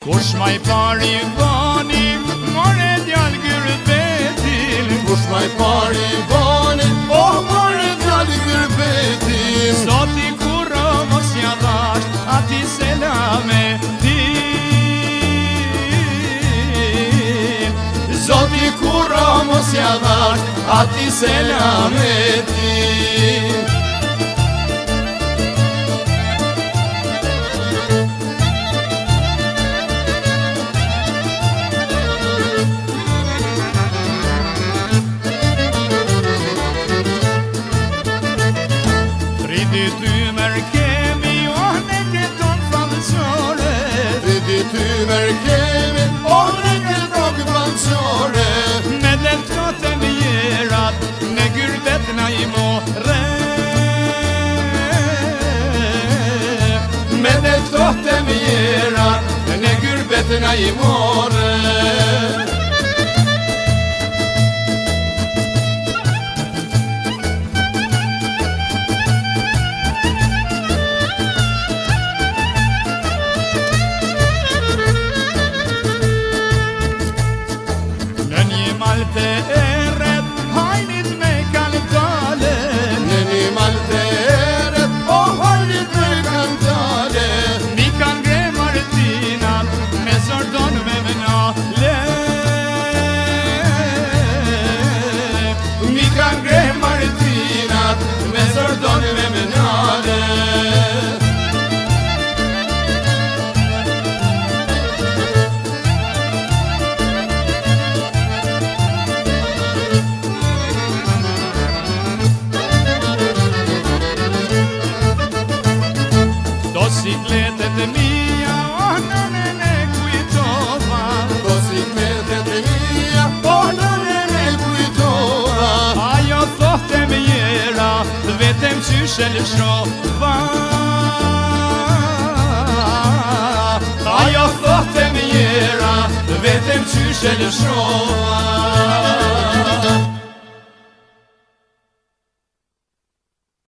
Kush ma I pari bani, more djallë gërbetin. Kush ma I pari bani, more djallë gërbetin. Zoti kurrë mos ja dhash, ati selametin. Zoti kurrë mos ja dhash, ati selametin. Ridi ty mërkemi, oh në këton falëqore. Ridi ty mërkemi, oh në këton falëqore. Me leftot e mjerat, në gyrbet na I more. Me leftot e mjerat, në gyrbet na I more. Malte eret, hajnit me kantale. Në një malte eret, hajnit me kantale. Mi kan gre Martinat, me zordon me menale. Mi kan gre Martinat, me zordon me menale. Sikletet e mia, oh nënën e kujtova. Sikletet e mia, oh nënën e kujtova. Ajo thotë e mjera, vetem qyshe lëshova. Ajo thotë e mjera, vetem qyshe lëshova.